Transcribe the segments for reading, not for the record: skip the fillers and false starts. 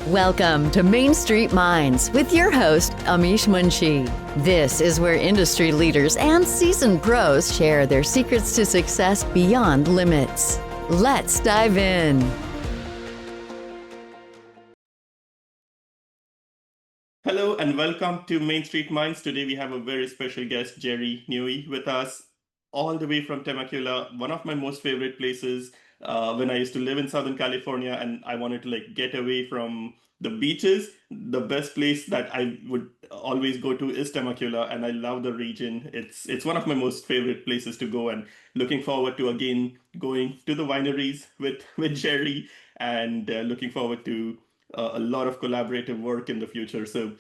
Welcome to Main Street Minds with your host, Amish Munshi. This is where industry leaders and seasoned pros share their secrets to success beyond limits. Let's dive in. Hello and welcome to Main Street Minds. Today we have a very special guest, Jerry Newey, with us, all the way from Temecula, one of my most favorite places. When I used to live in Southern California and I wanted to get away from the beaches, the best place that I would always go to is Temecula, and I love the region. It's one of my most favorite places to go, and looking forward to again going to the wineries with Jerry, and looking forward to a lot of collaborative work in the future. So,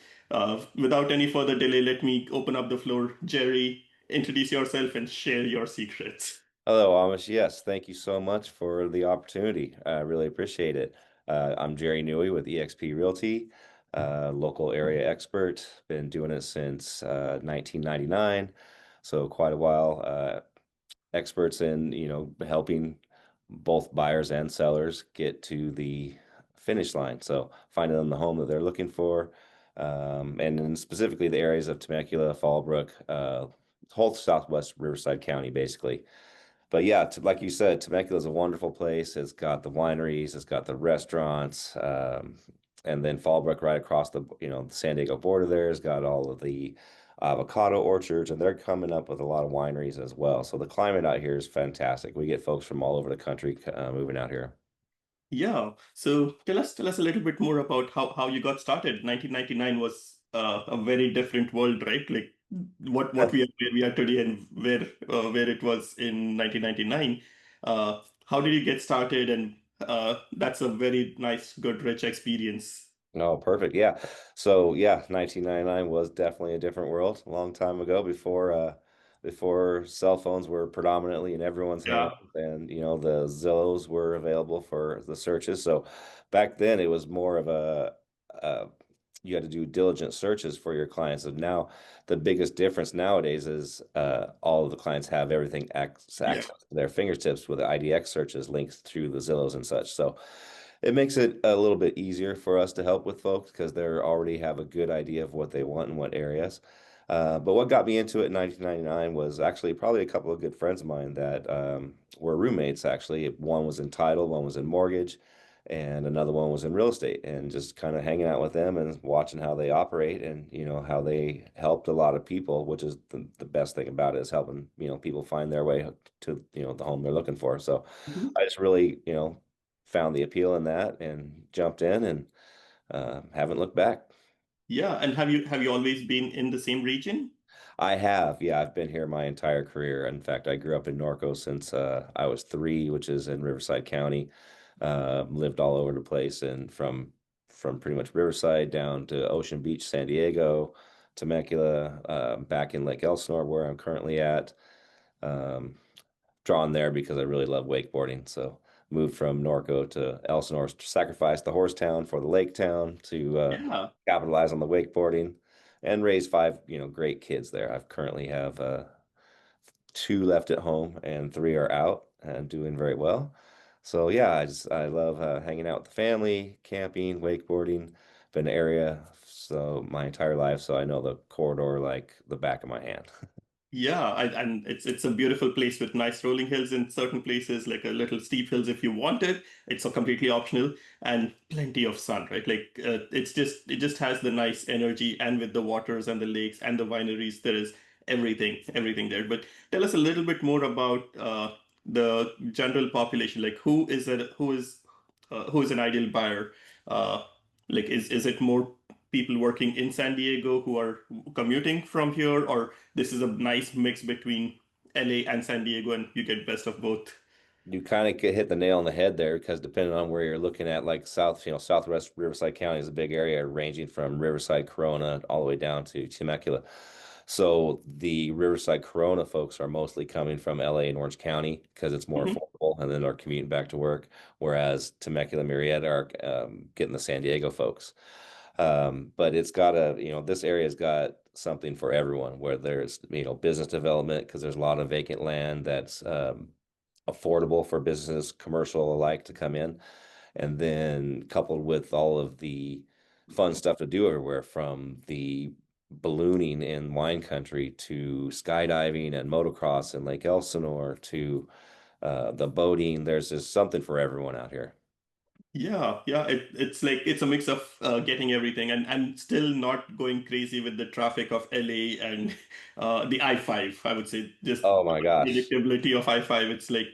without any further delay, let me open up the floor. Jerry, introduce yourself and share your secrets. Hello, Amish. Yes, thank you so much for the opportunity. I really appreciate it. I'm Jerry Newey with eXp Realty, local area expert. Been doing it since 1999, so quite a while. Experts in, helping both buyers and sellers get to the finish line. So finding them the home that they're looking for, and then specifically the areas of Temecula, Fallbrook, whole Southwest Riverside County, basically. But yeah, like you said, Temecula is a wonderful place. It's got the wineries, it's got the restaurants, and then Fallbrook right across the San Diego border there has got all of the avocado orchards, and they're coming up with a lot of wineries as well. So the climate out here is fantastic. We get folks from all over the country moving out here. Yeah. So tell us a little bit more about how you got started. 1999 was a very different world, right? Like what where we are today and where it was in 1999. How did you get started? And that's a very nice, good, rich experience. Oh, perfect. Yeah. So yeah, 1999 was definitely a different world, a long time ago before cell phones were predominantly in everyone's hands Yeah. and the Zillows were available for the searches. So back then it was more of a you had to do diligent searches for your clients. And now the biggest difference nowadays is all of the clients have everything Yeah. access to their fingertips with the IDX searches linked through the Zillows and such. So it makes it a little bit easier for us to help with folks because they already have a good idea of what they want in what areas. But what got me into it in 1999 was actually probably a couple of good friends of mine that were roommates, actually. One was in title, one was in mortgage, and another one was in real estate. And just kind of hanging out with them and watching how they operate and, how they helped a lot of people, which is the best thing about it is helping, people find their way to, the home they're looking for. So Mhm. I just really, found the appeal in that and jumped in and haven't looked back. Yeah. And have you always been in the same region? I have, yeah, I've been here my entire career. In fact, I grew up in Norco since I was 3, which is in Riverside County. Lived all over the place, and from pretty much Riverside down to Ocean Beach, San Diego, Temecula, back in Lake Elsinore, where I'm currently at. Um, Drawn there because I really love wakeboarding. So moved from Norco to Elsinore, sacrificed the horse town for the lake town to Yeah. capitalize on the wakeboarding and raise 5, great kids there. I currently have 2 left at home and 3 are out and doing very well. So yeah, I love hanging out with the family, camping, wakeboarding. Been an area so my entire life, so I know the corridor like the back of my hand. Yeah, and it's a beautiful place with nice rolling hills in certain places, like a little steep hills if you want it. It's a completely optional, and plenty of sun, right? It just has the nice energy, and with the waters and the lakes and the wineries, there is everything there. But tell us a little bit more about the general population. Like who is an ideal buyer? Uh, like is it more people working in San Diego who are commuting from here, or this is a nice mix between LA and San Diego, and you get best of both? You kind of hit the nail on the head there because depending on where you're looking at, like Southwest Riverside County is a big area ranging from Riverside, Corona, all the way down to Temecula. So the Riverside Corona folks are mostly coming from LA and Orange County because it's more Mhm. affordable and then are commuting back to work, whereas Temecula, Murrieta are getting the San Diego folks. But it's got this area's got something for everyone where there's, business development because there's a lot of vacant land that's affordable for business, commercial alike to come in. And then coupled with all of the fun stuff to do everywhere from the ballooning in wine country to skydiving and motocross in Lake Elsinore to the boating. There's just something for everyone out here. Yeah, yeah. It's like it's a mix of getting everything and still not going crazy with the traffic of LA and the I-5. I would say just Oh my gosh. predictability of I-5. It's like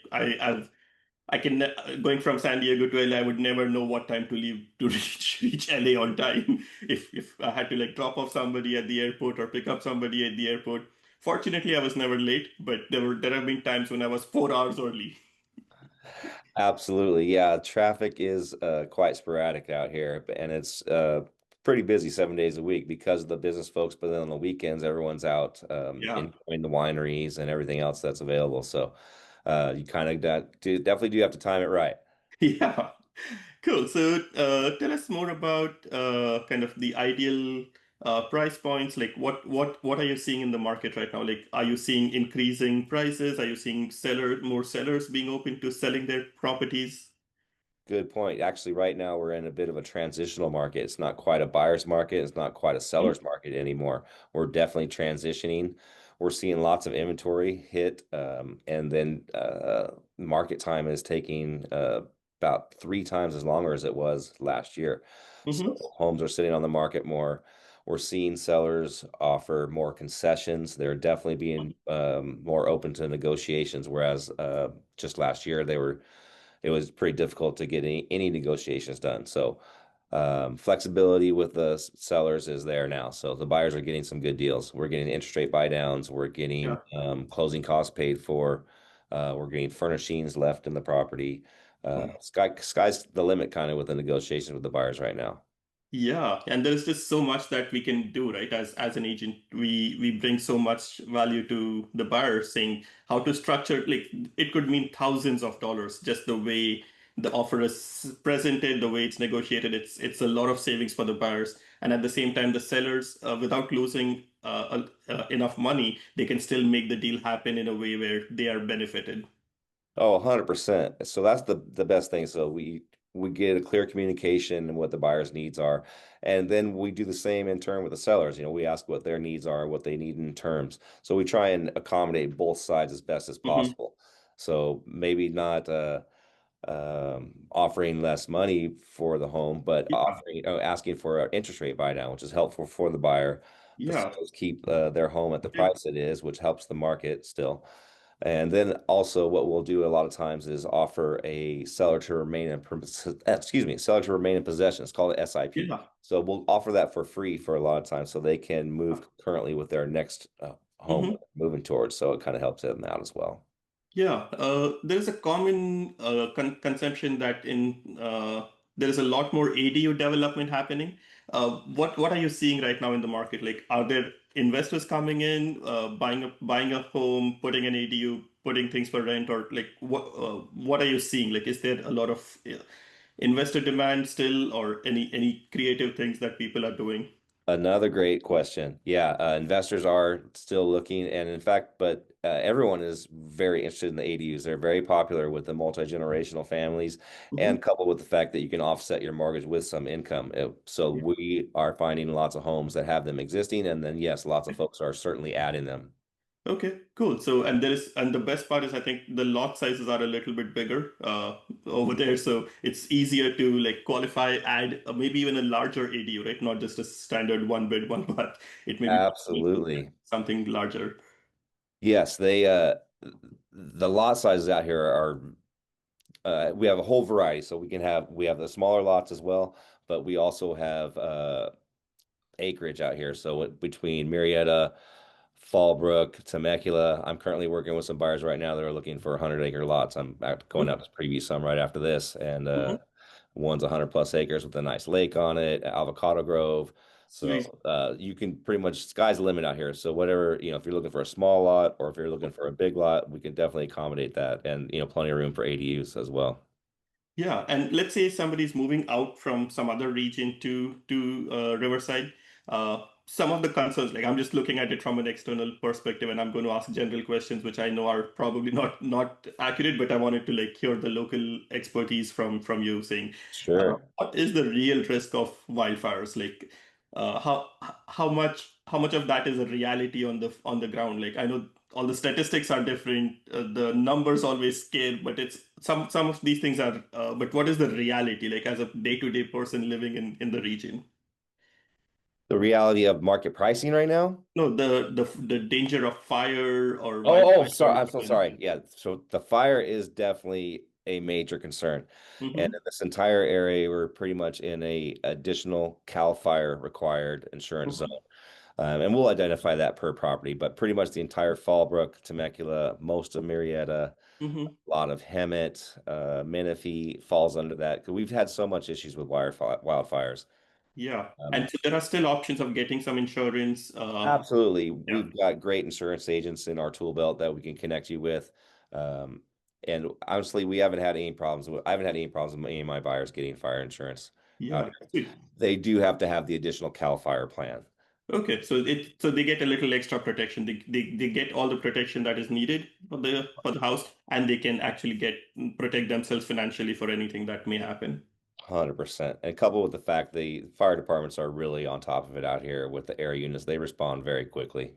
I can going from San Diego to LA. I would never know what time to leave to reach LA on time if I had to like drop off somebody at the airport or pick up somebody at the airport. Fortunately, I was never late, but there have been times when I was 4 hours early. Absolutely. Yeah, traffic is quite sporadic out here, and it's pretty busy 7 days a week because of the business folks. But then on the weekends, everyone's out Yeah. enjoying the wineries and everything else that's available. So you kind of definitely do have to time it right. Yeah. Cool. So, tell us more about kind of the ideal price points. Like, what are you seeing in the market right now? Like, are you seeing increasing prices? Are you seeing more sellers being open to selling their properties? Good point. Actually, right now we're in a bit of a transitional market. It's not quite a buyer's market. It's not quite a Mhm. seller's market anymore. We're definitely transitioning. We're seeing lots of inventory hit, and then market time is taking about 3 times as longer as it was last year. So Mhm. homes are sitting on the market more. We're seeing sellers offer more concessions. They're definitely being more open to negotiations, whereas just last year it was pretty difficult to get any negotiations done. So flexibility with the sellers is there now. So the buyers are getting some good deals. We're getting interest rate buy downs. We're getting Yeah. closing costs paid for. We're getting furnishings left in the property. Sky's the limit kind of with the negotiations with the buyers right now. Yeah, and there's just so much that we can do, right? As an agent, we bring so much value to the buyer, saying how to structure. Like it could mean thousands of dollars, just the way the offer is presented, the way it's negotiated. It's a lot of savings for the buyers, and at the same time, the sellers, without losing enough money, they can still make the deal happen in a way where they are benefited. Oh, 100%. So that's the best thing. So we get a clear communication and what the buyer's needs are. And then we do the same in turn with the sellers. We ask what their needs are, what they need in terms. So we try and accommodate both sides as best as Hmm. possible. So maybe not offering less money for the home, but Yeah, asking for an interest rate buy down, which is helpful for the buyer. The yeah. sellers keep their home at the Okay. price it is, which helps the market still. And then also what we'll do a lot of times is offer a seller to remain in seller to remain in possession. It's called an SIP. Yeah. So we'll offer that for free for a lot of times so they can move currently with their next home Mhm. moving towards. So it kind of helps them out as well. Yeah, there is a common conception that in there is a lot more ADU development happening. What are you seeing right now in the market? Like, are there investors coming in, buying a home, putting an ADU, putting things for rent, or like what are you seeing? Like, is there a lot of investor demand still, or any creative things that people are doing? Another great question. Yeah, investors are still looking, and in fact, but everyone is very interested in the ADUs. They're very popular with the multi-generational families, Hmm. and coupled with the fact that you can offset your mortgage with some income. So we are finding lots of homes that have them existing, and then yes, lots of folks are certainly adding them. Okay, cool. So, and the best part is I think the lot sizes are a little bit bigger over there, so it's easier to like qualify, add maybe even a larger ADU, right? Not just a standard one bed, one bath. It may be Absolutely. something larger. Yes, the lot sizes out here are we have a whole variety. So we have the smaller lots as well, but we also have acreage out here. So between Marietta, Fallbrook, Temecula, I'm currently working with some buyers right now that are looking for 100-acre lots. Going out to preview some right after this, and Mm-hmm. one's 100 plus acres with a nice lake on it, avocado grove. Sweet. So you can pretty much sky's the limit out here. So whatever, if you're looking for a small lot or if you're looking for a big lot, we can definitely accommodate that, and plenty of room for ADUs as well. Yeah, and let's say somebody's moving out from some other region to Riverside. some of the concerns, like I'm just looking at it from an external perspective, and I'm going to ask general questions, which I know are probably not accurate, but I wanted to like hear the local expertise from you saying, Sure. what is the real risk of wildfires? Like, how much of that is a reality on the ground? Like, I know all the statistics are different, the numbers always scare, but it's some of these things are. But what is the reality like as a day-to-day person living in the region? The reality of market pricing right now? No, the danger of fire or Oh, wildfire or sorry. I'm so anything. sorry. Yeah. So the fire is definitely a major concern. And Mm-hmm. in this entire area, we're pretty much in a additional CAL FIRE required insurance zone. Mm-hmm. And we'll identify that per property, but pretty much the entire Fallbrook, Temecula, most of Marietta, Mm-hmm. a lot of Hemet, Menifee falls under that because we've had so much issues with wildfires. Yeah. Um, And so there are still options of getting some insurance. Absolutely. Yeah. We've got great insurance agents in our tool belt that we can connect you with. Um, and honestly, we haven't had any problems I haven't had any problems with any of my buyers getting fire insurance out Yeah. here. Sweet. They do have to have the additional CAL FIRE plan. Okay. So they get a little extra protection. They get all the protection that is needed for the house, and they can actually get protect themselves financially for anything that may happen. 100%. And coupled with the fact the fire departments are really on top of it out here with the air units, they respond very quickly.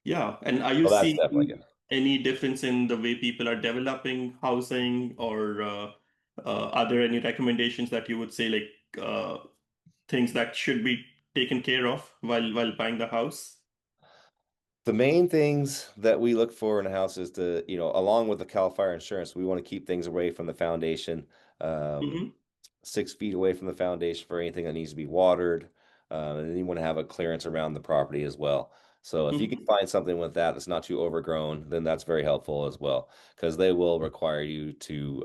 Yeah. And are you So that's definitely seeing good. any difference in the way people are developing housing, or are there any recommendations that you would say, like things that should be taken care of while buying the house? The main things that we look for in a house is to, along with the CAL FIRE insurance, we want to keep things away from the foundation. Um, Hmm. 6 feet away from the foundation for anything that needs to be watered. And then you want to have a clearance around the property as well. So if you can Hmm. find something with that that's not too overgrown, then that's very helpful as well, because they will require you to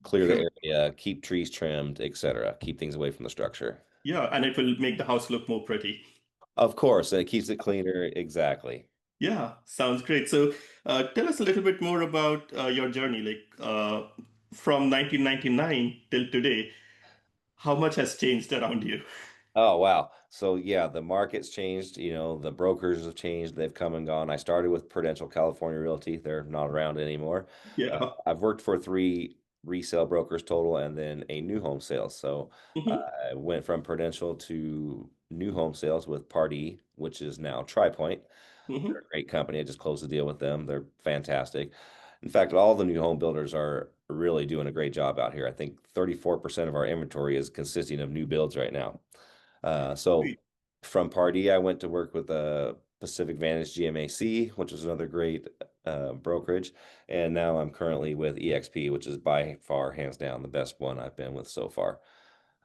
clear the Sure. area, keep trees trimmed, etc. Keep things away from the structure. Yeah, and it will make the house look more pretty. Of course, and it keeps it cleaner. Exactly. Yeah, sounds great. So, tell us a little bit more about your journey, like from 1999 till today. How much has changed around you? Oh, wow. So yeah, the market's changed, the brokers have changed, they've come and gone. I started with Prudential California Realty. They're not around anymore. Yeah. I've worked for three resale brokers total and then a new home sales. So Hmm. I went from Prudential to new home sales with Pardee, which is now TriPoint. They're Hmm. a great company. I just closed the deal with them. They're fantastic. In fact, all the new home builders are really doing a great job out here. I think 34% of our inventory is consisting of new builds right now. So from Pardee, I went to work with Pacific Vantage GMAC, which was another great brokerage. And now I'm currently with EXP, which is by far, hands down, the best one I've been with so far.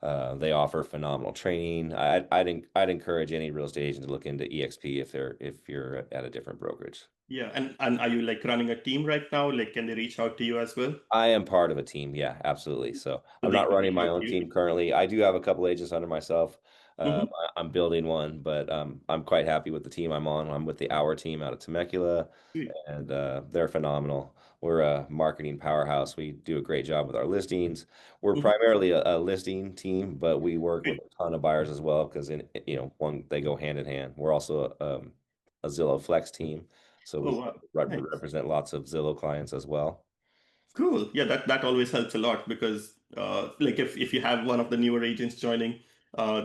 They offer phenomenal training. I'd encourage any real estate agent to look into EXP if you're at a different brokerage. Yeah, and are you like running a team right now? Like, can they reach out to you as well? I am part of a team. Yeah, absolutely. So So I'm they not can running reach my out own to you. team currently. I do have a couple agents under myself. Hmm. I'm building one, but I'm quite happy with the team I'm on. I'm with the Hour team out of Temecula, and they're phenomenal. We're a marketing powerhouse. We do a great job with our listings. We're primarily a listing team, but we work with a ton of buyers as well because one they go hand in hand. We're also a Zillow Flex team, so Oh, we wow. Nice. represent lots of Zillow clients as well. Cool. Yeah, that always helps a lot because like if you have one of the newer agents joining,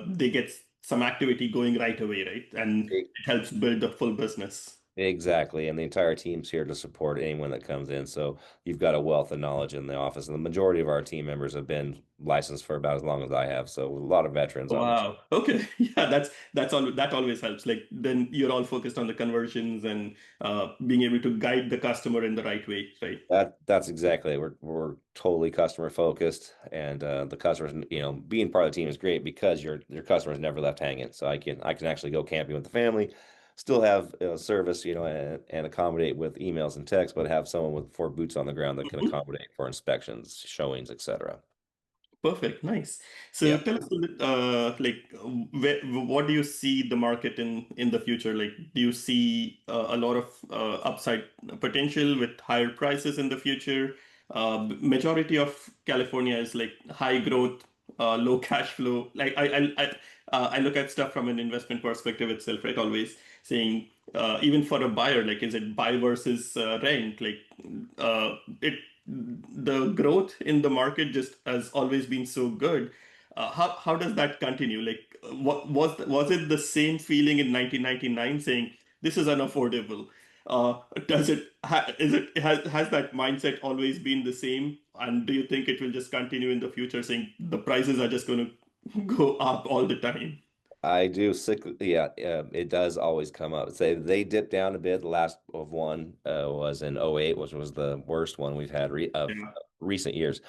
they get some activity going right away, right? And it helps build the full business. Exactly. And the entire team's here to support anyone that comes in. So you've got a wealth of knowledge in the office. And the majority of our team members have been licensed for about as long as I have. So a lot of veterans on this. Wow. Okay. Yeah, that always helps. Like then you're all focused on the conversions and being able to guide the customer in the right way, right? That's exactly it. We're totally customer focused, and the customers, being part of the team is great because your customers never left hanging. So I can actually go camping with the family, still have service, and accommodate with emails and texts, but have someone with four boots on the ground that can Mhm. accommodate for inspections, showings, etc. Perfect. Nice. So Yeah. tell us a bit, like, what do you see the market in the future? Like, do you see a lot of upside potential with higher prices in the future? Majority of California is like high growth low cash flow. Like I look at stuff from an investment perspective itself, right? Always saying, even for a buyer, like is it buy versus rent? Like it the growth in the market just has always been so good. How does that continue? Like, what was it the same feeling in 1999 saying this is unaffordable? Does it is it has that mindset always been the same? And do you think it will just continue in the future, saying the prices are just going to go up all the time? I do yeah, it does always come up. Say they dipped down a bit. The last of one was in '08, which was the worst one we've had of Yeah, recent years.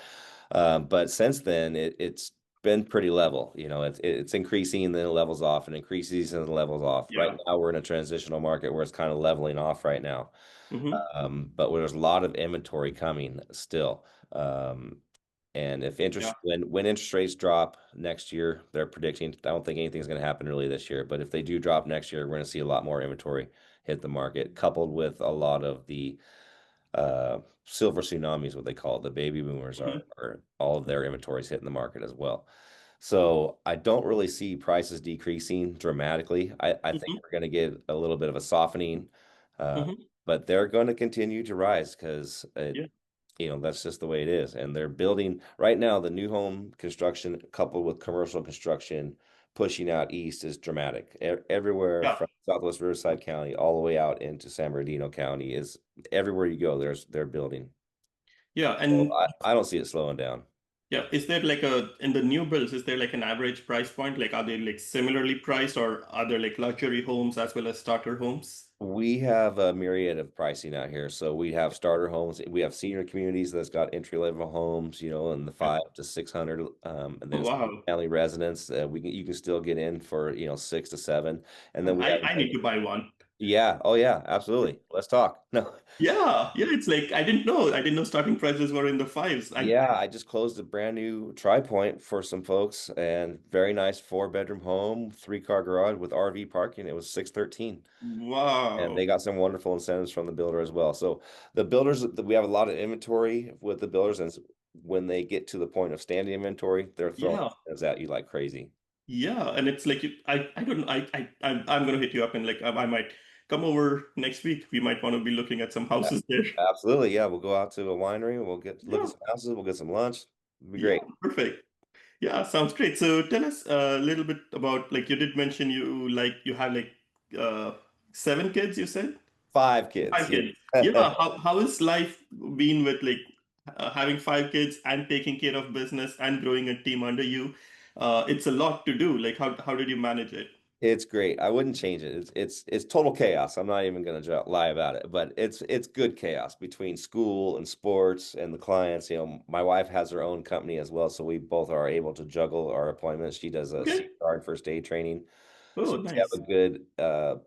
But since then, it's been pretty level. It's increasing, then it levels off, and increases and it levels off. Right yeah. now, we're in a transitional market where it's kind of leveling off right now. Mm-hmm. But there's a lot of inventory coming still. And if Yeah, interest when interest rates drop next year, they're predicting. I don't think anything's going to happen really this year, but if they do drop next year, we're going to see a lot more inventory hit the market, coupled with a lot of the silver tsunamis, what they call it. The baby boomers mm-hmm. are all of their inventories hitting the market as well. So I don't really see prices decreasing dramatically. I think Mm-hmm. we're going to get a little bit of a softening, uh, Mm-hmm. but they're going to continue to rise because Yeah, that's just the way it is. And they're building right now, the new home construction coupled with commercial construction pushing out east is dramatic. Everywhere yeah, from Southwest Riverside County all the way out into San Bernardino County is everywhere you go, they're building. yeah. So And I don't see it slowing down. yeah, is there like a in the new builds, is there like an average price point? Like, are they like similarly priced, or are there like luxury homes as well as starter homes? We have a myriad of pricing out here. So we have starter homes. We have senior communities that's got entry level homes, in the Yeah. 5 to 600, and Oh, then wow. family residents. You can still get in for 6 to 7, and then we have I need to buy one. yeah, oh yeah, absolutely. Let's talk. No, Yeah, yeah, it's like I didn't know. I didn't know starting prices were in the fives. And yeah, I just closed a brand new Tri-Point for some folks, and very nice 4 bedroom home, 3 car garage with RV parking. It was 613. And wow. they got some wonderful incentives from the builder as well. So the builders, we have a lot of inventory with the builders, and when they get to the point of standing inventory, they're throwing Yeah. incentives at you like crazy. Yeah, and it's like I don't I'm gonna hit you up, and like I might come over next week. We might want to be looking at some A- houses there. Absolutely, yeah. We'll go out to a winery. We'll look Yeah, at some houses. We'll get some lunch. It'll be yeah, great. perfect. Yeah, sounds great. So tell us a little bit about, like, you did mention you have like uh 7 kids, you said? 5 kids, 5 kids. yeah. Yeah, how has life been with like having 5 kids and taking care of business and growing a team under you? It's a lot to do. Like, how did you manage it? It's great. I wouldn't change it. It's total chaos. I'm not even gonna lie about it, but it's good chaos between school and sports and the clients. My wife has her own company as well, so we both are able to juggle our appointments. She does a Okay. CPR and first aid training, Oh, so we have nice. a good,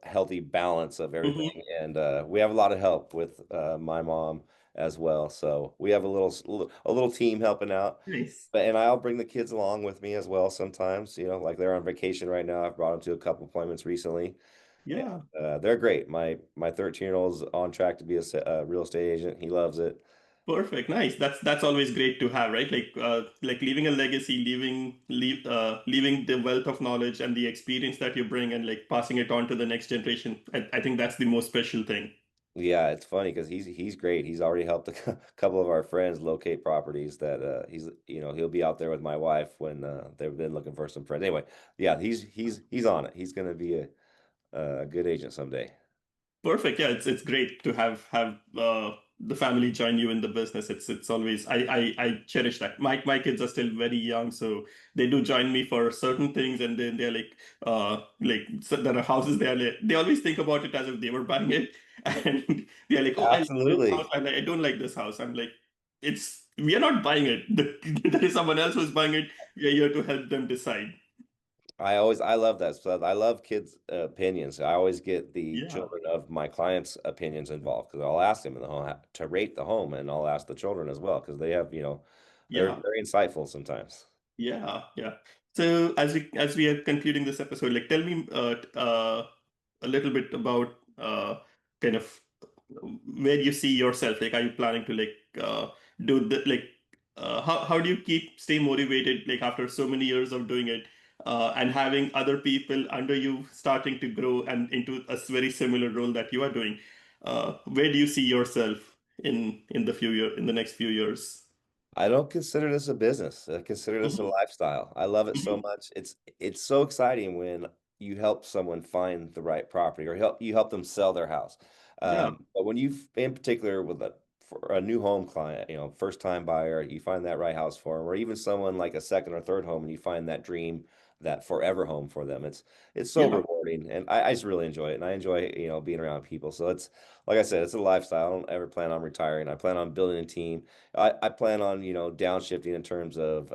healthy balance of Hmm. everything, and we have a lot of help with my mom as well. So we have a little team helping out. Nice. And I'll bring the kids along with me as well sometimes, like they're on vacation right now. I've brought them to a couple appointments recently, and Yeah. they're great. My 13-year-old is on track to be a real estate agent. He loves it. Perfect. Nice. That's always great to have, right? Like leaving a legacy, leaving the wealth of knowledge and the experience that you bring, and like passing it on to the next generation. I think that's the most special thing. Yeah, it's funny because he's great. He's already helped a couple of our friends locate properties that he'll be out there with my wife when they've been looking for some friends. Anyway, yeah, he's on it. He's going to be a good agent someday. Perfect. Yeah, it's great to have the family join you in the business. It's always I cherish that. My kids are still very young, so they do join me for certain things, and then they're like so there are houses they always think about it as if they were buying it, and they're like, oh, I like this house. Absolutely. I don't like this house. I'm like, we are not buying it. There is someone else who's buying it. We are here to help them decide. I love that stuff. I love kids' opinions. I always get the Yeah, children of my clients' opinions involved because I'll ask them in the home to rate the home, and I'll ask the children as well because they have, they're yeah. very insightful sometimes. Yeah, yeah. So as we are concluding this episode, like, tell me a little bit about kind of where you see yourself. Like, are you planning to like do the like how do you stay motivated like after so many years of doing it, and having other people under you starting to grow and into a very similar role that you are doing? Where do you see yourself in the next few years? I don't consider this a business. I consider this a Mhm. lifestyle. I love it so Mhm. much. It's so exciting when you help someone find the right property or help them sell their house. Yeah, But when you, in particular, with for a new home client, first time buyer, you find that right house for them, or even someone like a second or third home, and you find that dream, that forever home for them. It's so yeah. rewarding, and I just really enjoy it, and I enjoy being around people. So it's like I said, it's a lifestyle. I don't ever plan on retiring. I plan on building a team. I plan on, downshifting in terms of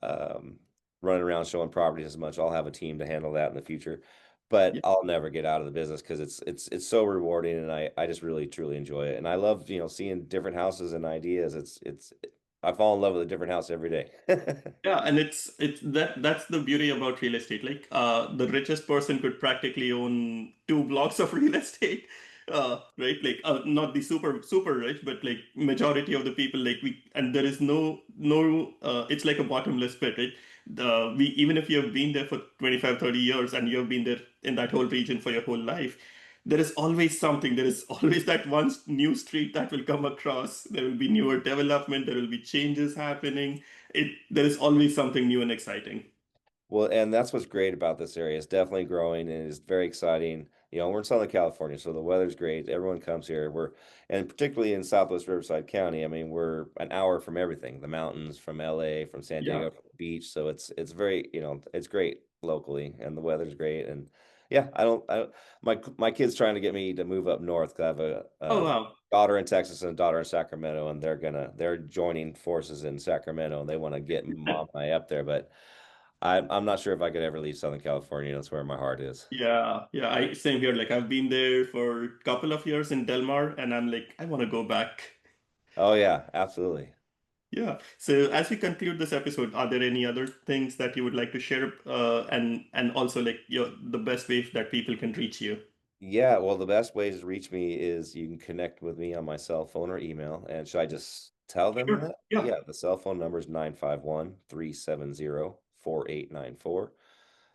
um, running around showing properties as much. I'll have a team to handle that in the future, but Yeah. I'll never get out of the business because it's so rewarding, and I just really truly enjoy it. And I love, seeing different houses and ideas. I fall in love with a different house every day. Yeah, and that's the beauty about real estate. Like the richest person could practically own 2 blocks of real estate. Right? Like not the super rich, but like majority of the people like we and there is no it's like a bottomless pit, right? We even if you have been there for 25, 30 years and you have been there in that whole region for your whole life, there is always something. There is always that one new street that will come across. There will be newer development, there will be changes happening. There is always something new and exciting. Well, and that's what's great about this area. It's definitely growing and it's very exciting. We're in Southern California, so the weather's great. Everyone comes here. And particularly in Southwest Riverside County, I mean, we're an hour from everything, the mountains, from LA, from San Yeah. Diego, from the beach. So it's very, it's great locally, and the weather's great. And yeah, my kid's trying to get me to move up north because I have Oh a wow. daughter in Texas and a daughter in Sacramento, and they're joining forces in Sacramento, and they want to get mom and I up there, but I'm not sure if I could ever leave Southern California. That's where my heart is. Yeah, yeah. I same here. Like I've been there for a couple of years in Del Mar, and I'm like, I want to go back. Oh yeah, absolutely. Yeah. So as we conclude this episode, are there any other things that you would like to share? And also like the best way that people can reach you. Yeah, well, the best ways to reach me is you can connect with me on my cell phone or email. And should I just tell them Sure. that? Yeah. Yeah, the cell phone number is 951-370-4894.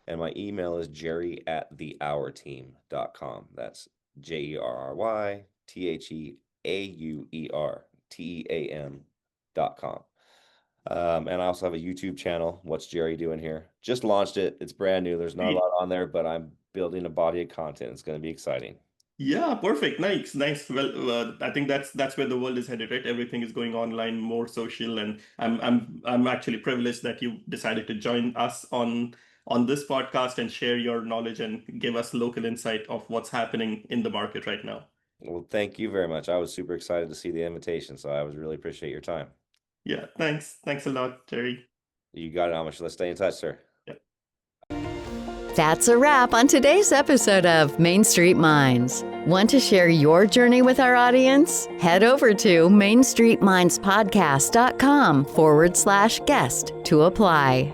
And my email is jerry@thehourteam.com. That's JerryTheauerteam.com. And I also have a YouTube channel. What's Jerry doing here? Just launched it. It's brand new. There's not a lot on there, but I'm building a body of content. It's going to be exciting. Yeah, perfect. Nice, nice. Well, I think that's where the world is headed, right? Everything is going online, more social, and I'm actually privileged that you decided to join us on this podcast and share your knowledge and give us local insight of what's happening in the market right now. Well, thank you very much. I was super excited to see the invitation, so I was really appreciate your time. Yeah, thanks a lot, Terry. You got it, Amish. Let's stay in touch, sir. Yeah. That's a wrap on today's episode of Main Street Minds. Want to share your journey with our audience? Head over to mainstreetmindspodcast.com/guest to apply.